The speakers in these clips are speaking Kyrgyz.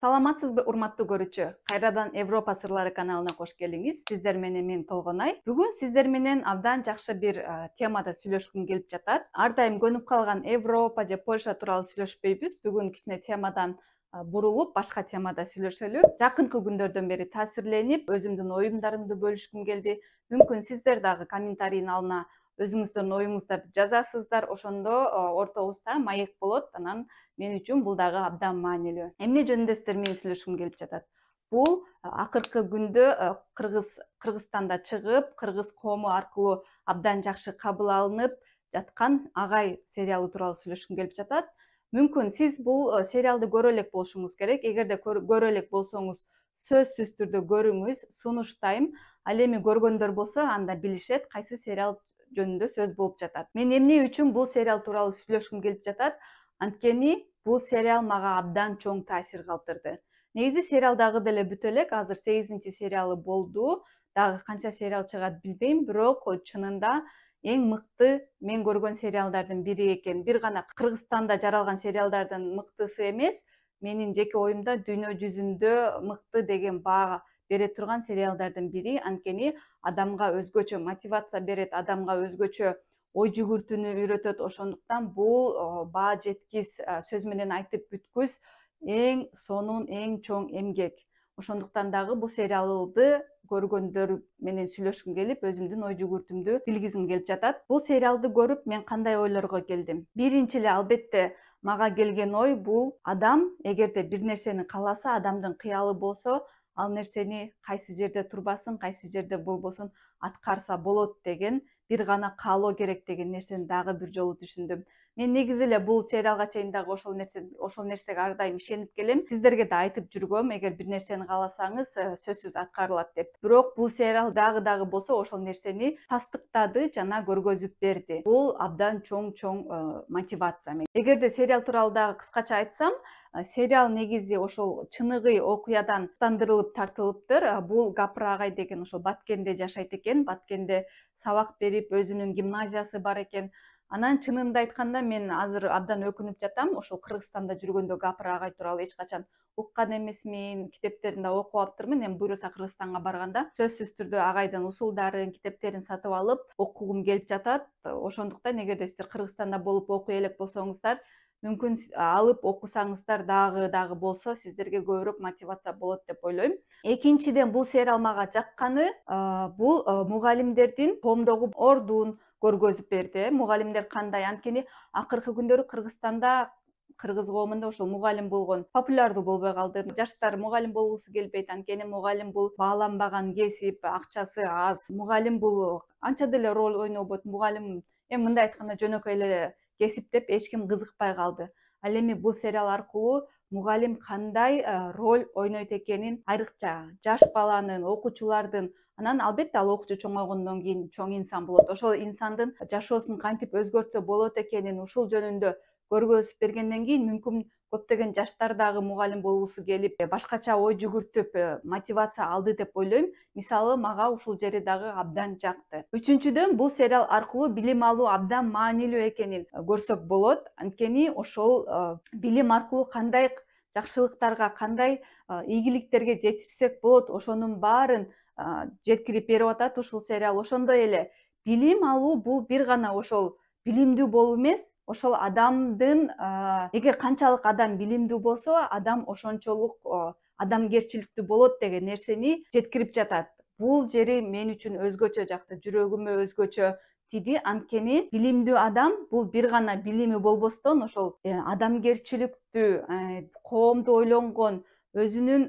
Саламатсызбы, урматтуу көрүүчү? Кайрадан Европа сырлары каналына кош келиңиз. Сиздер менен мен Толгонай. Бүгүн сиздер менен абдан жакшы бир темада сүйлөшкүм келип жатат. Ар дайым көнүп калган Европа же Польша тууралуу сүйлөшпөйбүз. Бүгүн кичине темадан бурулуп, башка темада сүйлөшөлү. Жакынкы күндөрдөн бери таасирленип, өзүмдүн оюмдарымды бөлүшкүм келди. Мүмкүн сиздер дагы комментарийдин алына өзүңүздөрдүн оюңуздарды жазасыздар. Ошондо ортобузда маек болот. Анан мен үчүн бул дагы абдан маанилүү. Эмне жөнүндө сиздер менен сүйлөшкүм келип жатат? Бул акыркы күндө Кыргызстанда чыгып, кыргыз коому аркылуу абдан жакшы кабыл алынып жаткан Агай сериалы тууралуу сүйлөшкүм келип жатат. Мүмкүн сиз бул сериалды көрө элек болушуңуз керек. Эгерде көрө элек болсоңуз, сөзсүз түрдө көрүңүз, сунуштайм. Ал эми көргөндөр болсо, анда билишет кайсы сериал жөнүндө сөз болуп жатат. Мен эмне үчүн бул сериал тууралуу сүйлөшкүм келип жатат? Анткени бул сериал мага абдан чоң таасир калтырды. Негизи сериал дагы деле бүтө элек, азыр 8-чи сериалы болду. Дагы канча сериал чыгат билбейм, бирок чынында эң мыкты мен көргөн сериалдардын бири экен. Бир гана Кыргызстанда жаралган сериалдардын мыктысы эмес, менин жеке оюмда дүйнө жүзүндө мыкты деген баа бере турган сериалдардын бири. Анткени адамга өзгөчө мотивация берет, адамга өзгөчө ой жүгүртүүнү үйрөтөт. Ошондуктан бул баа жеткис, сөз менен айтып бүткүс эң сонун, эң чоң эмгек. Ошондуктан дагы бул сериалды көргөндөр менен сүйлөшкүм келип, өзүмдүн ой жүгүртүүмдү билгизгим келип жатат. Бул сериалды көрүп мен кандай ойлорго келдим? Биринчи эле албетте мага келген ой бул адам эгерде бир нерсени кааласа, адамдын кыялы болсо, ал нерсени кайсы жерде турбасын, кайсы жерде болбосун аткарса болот деген, бир гана каалоо керек деген нерсени дагы бир жолу түшүндүм. Мен негизи эле бул сериалга чейин дагы ошол нерсеге ар дайым ишенип келем. Сиздерге да айтып жүргөм, эгер бир нерсени кааласаңыз, сөзсүз аткарылат деп. Бирок бул сериал дагы болсо ошол нерсени тастыктады жана көргөзүп берди. Бул абдан чоң мотивация. Эгерде сериал тууралуу дагы кыскача айтсам, сериал негизи ошол чыныгый окуядан тандырылып тартылыптыр. Бул Гапыр Агай деген ошол Баткенде жашайт экен. Баткенде сабак берип, өзүнүн гимназиясы бар экен. Анан чынында айтканда мен азыр абдан өкүнүп жатам. Ошол Кыргызстанда жүргөндө Гапыр Агай тууралуу эч качан уккан эмесмин, китептерин да окуп алыптырмын. Эми буюрса Кыргызстанга барганда сөзсүз түрдө Агайдын усулдарын, китептерин сатып алып окугум келип жатат. Ошондуктан эгерде сиздер Кыргызстанда болуп окуй элек болсоңуздар, мүмкүн алып окусаңыздар дагы болсо сиздерге көбүрөөк мотивация болот деп ойлойм. Экинчиден, бул сериал мага жакканы бул мугалимдердин коомдогу ордун көргөзүп берди. Мугалимдер кандай? Анткени акыркы күндөрү Кыргызстанда, кыргыз коомунда ошол мугалим болгон популярдуу болбой калды. Жаштар мугалим болгусу келбейт, анткени мугалим бул бааланбаган кесип, акчасы аз. Мугалим бул анча деле роль ойнобойт. Мугалим эми мындай айтканда жөнөкөй эле кесип деп эч ким кызыкпай калды. Ал эми бул сериал аркылуу мугалим кандай роль ойнойт экенин, айрыкча жаш баланын, окуучулардын, анан албетте ал окуучу чоңойгондон кийин чоң инсан болот. Ошол инсандын жашоосун кантип өзгөртсө болот экенин ушул жөнүндө көргөзүп бергенден кийин мүмкүн көптөгөн жаштар дагы мугалим болгусу келип, башкача ой жүгүртүп, мотивация алды деп ойлойм. Мисалы, мага ушул жери дагы абдан жакты. Үчүнчүдөн, бул сериал аркылуу билим алуу абдан маанилүү экенин көрсөк болот. Анткени ошол билим аркылуу кандай жакшылыктарга, кандай ийгиликтерге жетишсек болот, ошонун баарын жеткирип берип атат ушул сериал. Ошондой эле билим алуу бул бир гана ошол билимдүү болуу эмес, ошол адамдын, эгер канчалык адам билимдүү болсо, адам ошончолук адамгерчиликтүү болот деген нерсени жеткирип жатат. Бул жери мен үчүн өзгөчө жакты, жүрөгүмө өзгөчө тиди. Анткени билимдүү адам бул бир гана билими болбостон, ошол адамгерчиликтүү, коомду ойлонгон, өзүнүн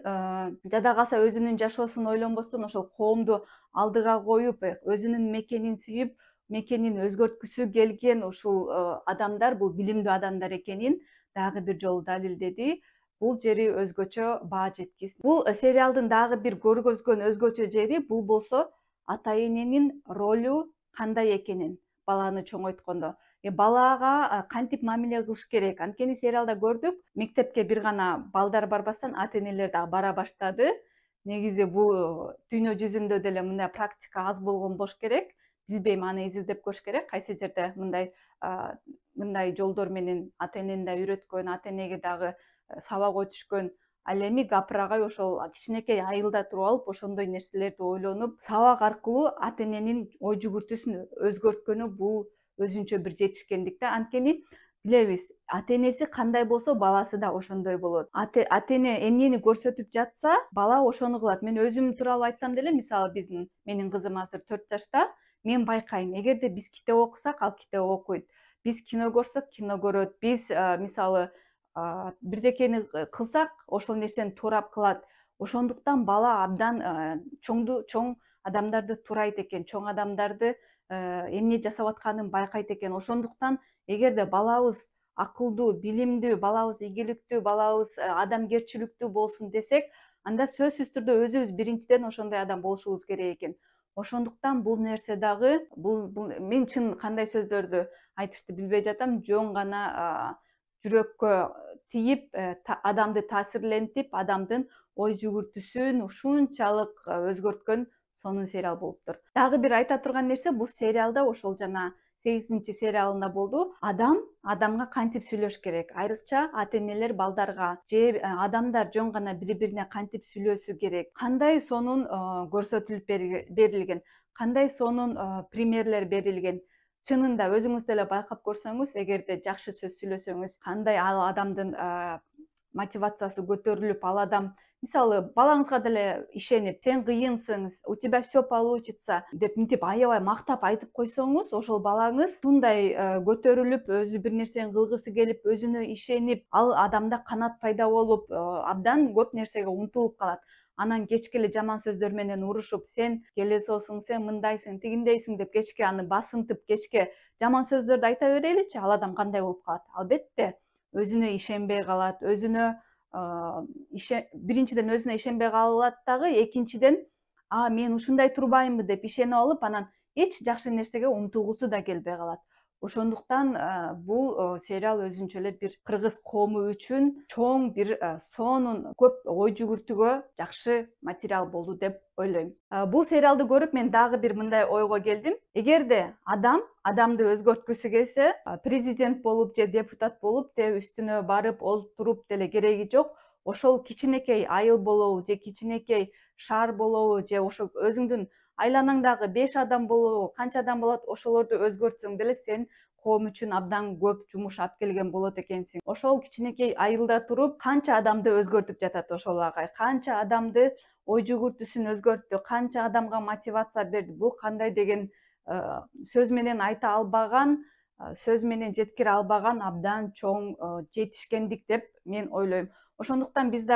жада калса өзүнүн жашоосун ойлонбостон ошол коомду алдыга коюп, өзүнүн мекенин сүйүп, мекенин өзгөрткүсү келген ушул адамдар бул билимдүү адамдар экенин дагы бир жолу далилдеди. Бул жери өзгөчө баа жеткис. Бул сериалдын дагы бир көргөзгөн өзгөчө жери бул болсо ата эненин ролу кандай экенин баланы чоңойткондо. Балага кантип мамиле кылыш керек? Анткени сериалда көрдүк, мектепке бир гана балдар барбастан ата энелер дагы бара баштады. Негизи бул дүйнө жүзүндө деле мындай практика аз болгон болуш керек. Билбейм, аны изилдеп көрүш керек. Кайсы жерде мындай жолдор менен ата энени да үйрөткөн, ата энеге дагы сабак өтүшкөн Ал эми капырагай ошол кичинекей айылда туруп алып ошондой нерселерди ойлонуп, сабак аркылуу ата эненин ой жүгүртүүсүн өзгөрткөнү бул өзүнчө бир жетишкендик да. Анткени билебиз, ата энеси кандай болсо, баласы да ошондой болот. Ата эне эмнени көрсөтүп жатса, бала ошону кылат. Мен өзүм тууралуу айтсам деле, мисалы менин кызым азыр 4 жашта, мен байкайм, эгерде биз китеп окусак, ал китеп окуйт. Биз кино көрсөк, кино көрөт. Биз мисалы бирдекени кылсак, ошол нерсени туурап кылат. Ошондуктан бала абдан чоң адамдарды туурайт экен, чоң адамдарды эмне жасап атканын байкайт экен. Ошондуктан эгерде балабыз акылдуу, билимдүү, балабыз ийгиликтүү, балабыз адамгерчиликтүү болсун десек, анда сөзсүз түрдө өзүбүз биринчиден ошондой адам болушубуз керек экен. Ошондуктан бул нерсе дагы, мен чын кандай сөздөрдү айтышты билбей жатам, жөн гана жүрөккө тийип, адамды таасирлентип, адамдын ой жүгүртүүсүн ушунчалык өзгөрткөн сонун сериал болуптур. Дагы бир айта турган нерсе, бул сериалда ошол жана 8 сериалында болду. Адам адамга кантип сүйлөш керек? Айрыкча ата энелер балдарга же адамдар жөн гана бири-бирине кантип сүйлөшү керек? Кандай сонун көрсөтүлүп берилген? Кандай сонун примерлер берилген? Чынында өзүңүз деле байкап көрсөңүз, эгерде жакшы сөз сүйлөсөңүз, кандай ал адамдын мотивациясы көтөрүлүп, ал адам мисалы балаңызга деле ишенип, сен кыйынсың, у тебя все получится деп мынтип аябай мактап айтып койсоңуз, ошол балаңыз ушундай көтөрүлүп, өзү бир нерсени кылгысы келип, өзүнө ишенип, ал адамда канат пайда болуп, абдан көп нерсеге умтулуп калат. Анан кечке эле жаман сөздөр менен урушуп, сен келесосуң, сен мындайсың, тигиндейсиң деп кечке аны басынтып, кечке жаман сөздөрдү айта береличи, ал адам кандай болуп калат? Албетте өзүнө ишенбей калат, биринчиден өзүнө ишенбей калат дагы, экинчиден мен ушундай турбаймынбы деп ишенип алып, анан эч жакшы нерсеге умтулгусу да келбей калат. Ошондуктан бул сериал өзүнчө эле бир кыргыз коому үчүн чоң бир сонун көп ой жүгүртүүгө жакшы материал болду деп ойлойм. Бул сериалды көрүп мен дагы бир мындай ойго келдим. Эгерде адамды өзгөрткүсү келсе, президент болуп же депутат болуп де үстүнө барып олтуруп деле кереги жок. Ошол кичинекей айыл болобу же кичинекей шаар болобу же ошо өзүңдүн айланаңдагы 5 адам болобу, канча адам болот, ошолорду өзгөртсөң деле сен коом үчүн абдан көп жумуш алып келген болот экенсиң. Ошол кичинекей айылда туруп, канча адамды өзгөртүп жатат ошол агай, канча адамды ой жүгүртүүсүн өзгөрттү, канча адамга мотивация берди. Бул кандай деген сөз менен айта албаган, сөз менен жеткире албаган абдан чоң жетишкендик деп мен ойлойм. Ошондуктан биз да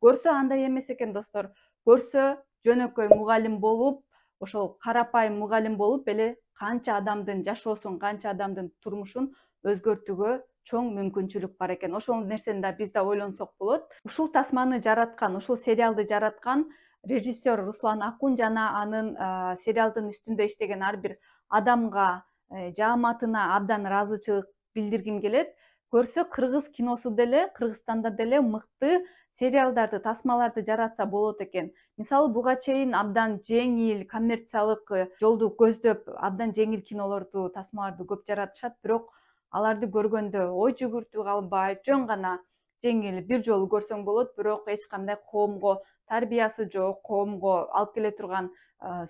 көрсө андай эмес экен достор. Көрсө жөнөкөй мугалим болуп, ошол карапайым мугалим болуп эле канча адамдын жашоосун, канча адамдын турмушун өзгөртүүгө чоң мүмкүнчүлүк бар экен. Ошол нерсени да биз да ойлонсок болот. Ушул тасманы жараткан, ушул сериалды жараткан режиссер Руслан Акун жана анын сериалдын үстүндө иштеген ар бир адамга, жааматына абдан ыраазычылык билдиргим келет. Көрсө кыргыз киносу деле, Кыргызстанда деле мыкты сериалдарды, тасмаларды жаратса болот экен. Мисалы буга чейин абдан жеңил коммерциялык жолду көздөп, абдан жеңил кинолорду, тасмаларды көп жаратышат, бирок аларды көргөндө ой жүгүртүү калбайт, жөн гана жеңил бир жолу көрсөң болот, бирок эч кандай коомго тарбиясы жок, коомго алып келе турган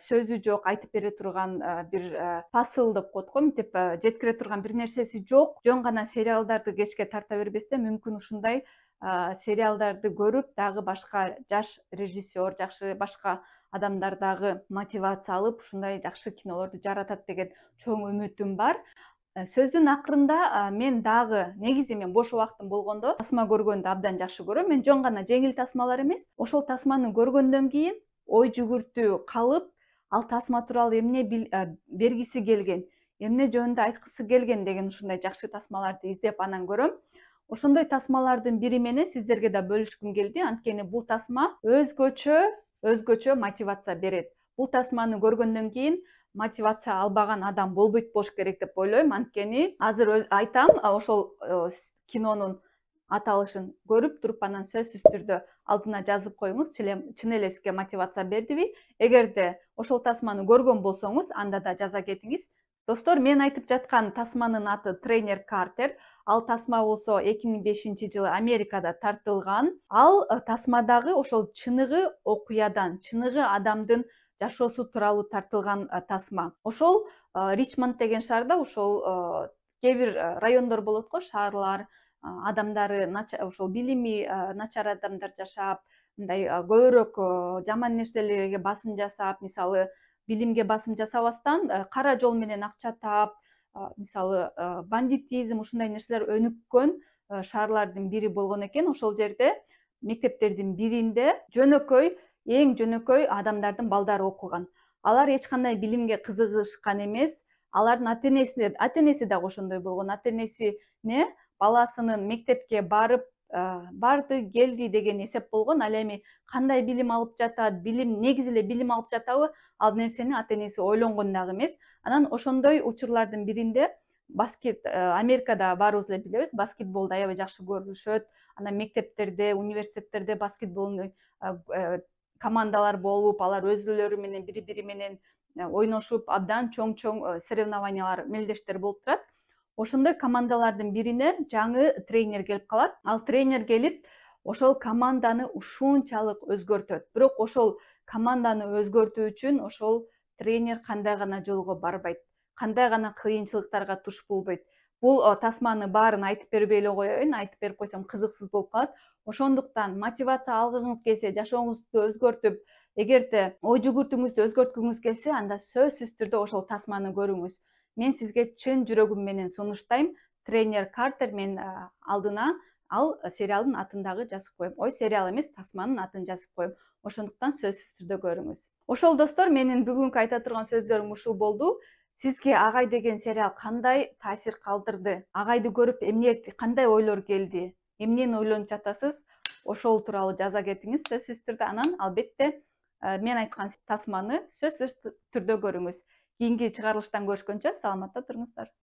сөзү жок, айтып бере турган бир посыл деп коет го, мынтип жеткире турган бир нерсеси жок. Жөн гана сериалдарды кечке тарта бербестен мүмкүн ушундай сериалдарды көрүп, дагы башка жаш режиссер, жакшы башка адамдар дагы мотивация алып, ушундай жакшы кинолорду жаратат деген чоң үмүтүм бар. Сөздүн акырында мен дагы негизи мен бош убактым болгондо тасма көргөндү абдан жакшы көрөм. Мен жөн гана жеңил тасмалар эмес, ошол тасманы көргөндөн кийин ой жүгүртүү калып, ал тасма тууралуу эмне бергиси келген, эмне жөнүндө айткысы келген деген ушундай жакшы тасмаларды издеп анан көрөм. Ошондой тасмалардын бири менен сиздерге да бөлүшкүм келди. Анткени бул тасма өзгөчө мотивация берет. Бул тасманы көргөндөн кийин мотивация албаган адам болбойт болуш керек деп ойлойм. Анткени азыр айтам, ошол кинонун аталышын көрүп туруп анан сөзсүз түрдө алдына жазып коюңуз, чын эле сизге мотивация бердиби? Эгерде ошол тасманы көргөн болсоңуз, анда да жаза кетиңиз. Достор, мен айтып жаткан тасманын аты Трейнер Картер. Ал тасма болсо 2005-жылы Америкада тартылган. Ал тасмадагы ошол чыныгы окуядан, чыныгы адамдын жашоосу тууралуу тартылган тасма. Ошол Ричмонд деген шаарда ошол кээ бир райондор болот го, шаарлар, адамдары ошол билими начар адамдар жашап, мындай көбүрөөк жаман нерселерге басым жасап, мисалы билимге басым жасабастан кара жол менен акча таап, мисалы бандитизм, ушундай нерселер өнүккөн шаарлардын бири болгон экен. Ошол жерде мектептердин биринде эң жөнөкөй адамдардын балдары окуган. Алар эч кандай билимге кызыгышкан эмес. Алардын ата-энеси дагы ошондой болгон. Ата-энесине баласынын мектепке барып барды, келди деген эсеп болгон. Ал эми кандай билим алып жатат, негизи эле билим алып жатабы, ал нерсени ата-энеси ойлонгон дагы эмес. Анан ошондой учурлардын биринде Америкада баарыбыз эле билебиз, баскетболду аябай жакшы көрүшөт. Анан мектептерде, университеттерде баскетбол командалар болуп, алар өзүлөрү менен бири-бири менен ойношуп, абдан чоң соревнованиялар, мелдештер болуп турат. Ошондой командалардын бирине жаңы тренер келип калат. Ал тренер келип, ошол команданы ушунчалык өзгөртөт. Бирок ошол команданы өзгөртүү үчүн ошол тренер кандай гана жолго барбайт, кандай гана кыйынчылыктарга туш болбойт. Бул тасманы баарын айтып бербей эле коеюн, айтып берип койсом кызыксыз болуп калат. Ошондуктан мотивация алгыңыз келсе, жашооңузду өзгөртүп, эгерде ой жүгүртүүңүздү өзгөрткүңүз келсе, анда сөзсүз түрдө ошол тасманы көрүңүз. Мен сизге чын жүрөгүм менен сунуштайм. Тренер Картер, мен алдына ал сериалдын атын дагы жазып коем. Сериал эмес, тасманын атын жазып коем. Ошондуктан сөзсүз түрдө көрүңүз. Ошол достор, менин бүгүнкү айта турган сөздөрүм ушул болду. Сизге Агай деген сериал кандай таасир калтырды? Агайды көрүп кандай ойлор келди? Эмнени ойлонуп жатасыз? Ошол тууралуу жаза кетиңиз сөзсүз түрдө. Анан албетте мен айткан тасманы сөзсүз түрдө көрүңүз. Кийинки чыгарылыштан көрүшкөнчө саламатта туруңуздар.